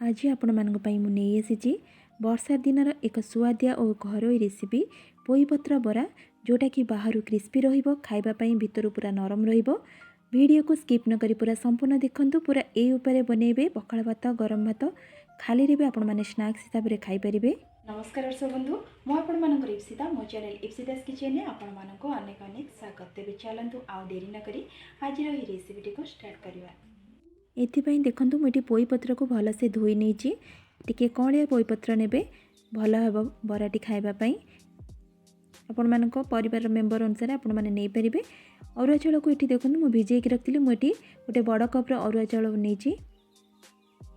आज आपण मानक पई मु नहीं आसी वर्षा दिनर एक सुआदिया और घरोई रेसिपी पोई पत्र बरा जोटा कि बाहर क्रिस्पी रहिबो खाइबापी भितर पूरा नरम रहिबो। वीडियो को स्किप न करी पूरा संपूर्ण देखंतु। पूरा ए उपरे बनैबे पखाल भात गरम भात खाली रे आपण माने स्नैक्स हिसाब रे खाई परिबे। नमस्कार दर्शक बंधु मु आपण मानकर इप्सिता मो चैनल इप्सिता स्किचन ने आपण मानको अनेक अनेक स्वागत देबे। चलंतु आउ देरी न करी आज रो ही रेसिपी को स्टार्ट करबा। एथिपाई देखंतु मुठी पोई पत्र को भल से धोई नेची टिके कणिया पोई पत्र नेबे भल हेबो बराटी खाइबा पई। आपण मानक परिवार मेंबर अनुसार आपण माने नै परिबे। अरुआ चाउल को एठी देखंतु मु भिजे के रखतिली। मु एठी गोटे बड़ कप रो अरुआ चाउल नेची।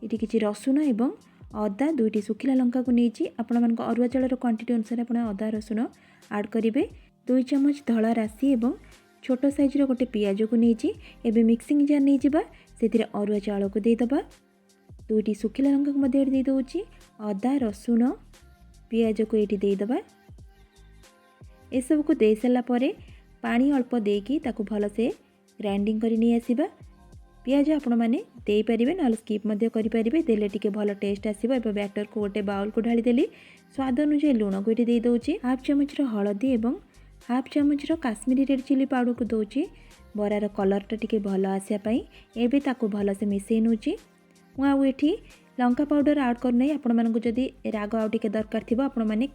एठी किछि रसुन एवं अदा दुईटी सुखिला लंका को नेची। आपण मानक अरुआ चाउल रो क्वांटिटी अनुसार आपण अदा रसुन ऐड करिवे। 2 चम्मच धला राशि एवं छोट साइज रो गोटे पियाज को नेची। एबे मिक्सिंग जार नै जिबा सेतिरे अरुआ चाउल को दे दबा। दुईटी सुखिला लंका को मध्य दे दउची। अदा रसुन पियाज को एठी दे दबा। ए सब को दे सला परे पानी अल्प देकी ताकू भल से ग्राइंडिंग करी नै आसीबा। पियाज आपण माने दे परिबे न स्किप मध्य करि परिबे। देले टिके भल टेस्ट आसीबो। एबे बैटर को गोटे बाउल को ढाली देली। स्वाद अनुसार लूण को एठी दे दउची। हाफ चम्मच रो हळदी एवं हाफ चम्मच रो काश्मीरी रेड चिली पाउडर को दउची बरार कलरटा टिके भल आसिया पई। एबे ताकू भल से मिसई नउची। मु आउ एठी लंका पाउडर ऐड कर नै। आपण मानकु जदी राग आउ टिके दरकार थिबो आपण माने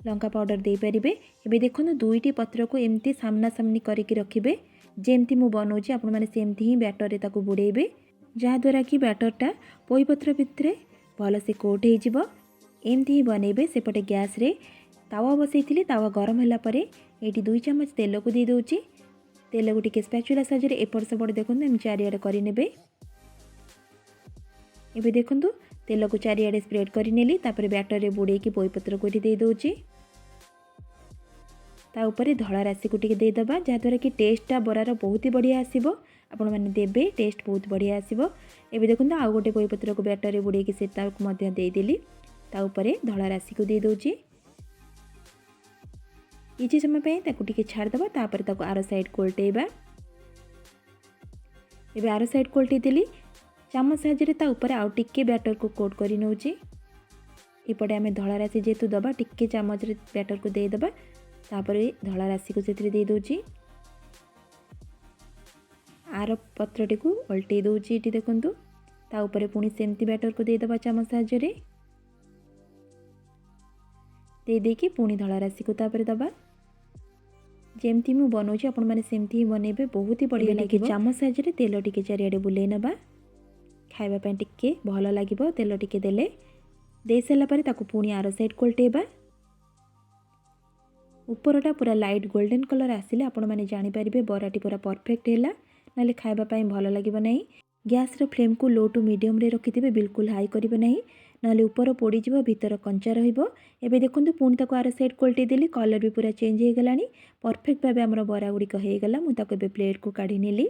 लंका पाउडर दे परिबे। एबे देखोनु दुईटी पत्र को एमती सामना सामनी करिकि रखिबे। जेमती मु बनौची आपण माने सेमती ही बैटर रे ताकू बुड़ेबे जहा द्वारा कि बैटरटा पोई पत्र भितरे भल से कोट हे जिवो। एमती ही बनेबे। सेपटे गैस रे तावा बसैथिली। तावा गरम होला परे एठी 2 चम्मच तेल को दे दउची। तेल को टिके स्पैचुला साहाय्य एपट सेपट देखंतु एम चारियाडे करि नेबे। एबे देखंतु तेल को चारियाडे स्प्रेड करि नेली। तापर बैटर रे बुड़े की पोई पत्र को एठी दे दउची। ता ऊपर धला राशि को टिके दे दबा जहा द्वारा कि टेस्टटा बरार बहुत ही बढ़िया आसीबो। आपण माने देबे टेस्ट बहुत बढ़िया आसीबो। एबे देखंतु आ गोटे पोई पत्र को बैटर रे बुड़े की सेता को मध्य दे देली। ता ऊपर धला राशि को दे दउची। किछि समय पे ताकू टिके छाड़ दबा। तापर ताकू आरो साइड कोल्टेबा। एबे आरो साइड कोल्टे देली। चामच साहाय्य ता ऊपर आउ टिके बैटर को कोट करि नउची। एपटे आमे धला राशि जेतु दबा टिके चामच रे बैटर को दे दबा। तापर धला राशि को सेतरे दे दउची। आरो पत्रटी को उल्टे दउची। एटी देखंतु ता ऊपर पुनी सेमती बैटर को दे दबा चामच साहाय्य रे दे देकी पुनी धला राशि को तापर दबा। जेमती मु बनौची आपण माने सेमती ही बनेबे। बहुत ही बढ़िया लागिबो। चामच साहाय्य रे तेल टिके चारियाडे बुले नबा। खाइबा पय टिके भल लागिबो। तेल टिके देले दे सला परे ताकू पुनी आरो साइड कोल्टेबा। ऊपरटा पूरा लाइट गोल्डन कलर आसिले आपण माने जानि परिबे बराटी पूरा परफेक्ट हैला। नाले खाइबा पय भल लागिबो नै। गैस रो फ्लेम को लो टू मीडियम रे रखिथिबे। बिल्कुल हाई करिबे नै नाले ऊपर पोड़ी जिवो भीतर कंचा रहिबो। एबे देखंतु पुणी ताको आरो साइड कोल्टे देली। कलर भी पूरा चेंज हे गलानी। परफेक्ट भाबे हमर बरा गुडी हे गला। मु ताको एबे प्लेट को काढी नेली।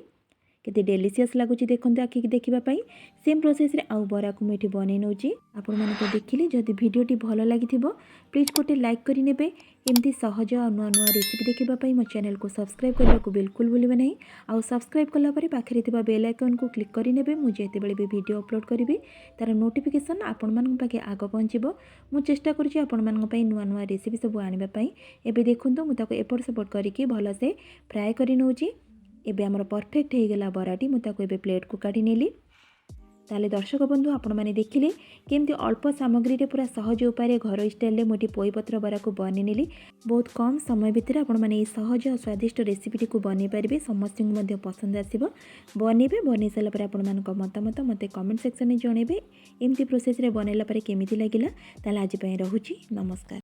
केते डेलीशियस लागुची देखंतु आखि देखिबा पई। सेम प्रोसेस रे आउ बरा को मेठी बनै नउची। आपण माने को देखिले जदी वीडियोटी भल लागिथिबो प्लीज गोटे लाइक करि नेबे। एमती सहज आ नुआ नुआ रेसिपी देखिबा पई मो चैनल को सब्सक्राइब करबा को बिल्कुल भूलिबे नै। आउ सब्सक्राइब कला परे पाखरे थिबा बेल आइकन को क्लिक करि नेबे। मु जेते बेले भी वीडियो अपलोड करिबी तार नोटिफिकेशन आपण मानन पाके आगो पहुंचीबो। मु चेष्टा करूची आपण मानन पई नुआ नुआ रेसिपी सब आनिबा पई। एबे देखंतु मु ताको एपट सेपट करिकि भल से फ्राई करि नउची। एबे हमर परफेक्ट हे गेला बराटी। मु ताको एबे प्लेट को काढी नेली। ताले दर्शक बंधु आपण माने देखिले केमती अल्प सामग्री रे पूरा सहज उपाय घर स्टाइल रे मोटी पोई पत्र बरा को बने नेली। बहुत कम समय भितर आपण माने सहज और स्वादिष्ट रेसिपी को बने पारिबे। समस्त को मध्ये पसंद आसीबो। बनेबे बने सला पर आपण मान मतामत मते कमेंट सेक्शन में जणेबे। एमती प्रोसेस रे बनेला पर केमिति लागिला। ताले आज पय रहूची नमस्कार।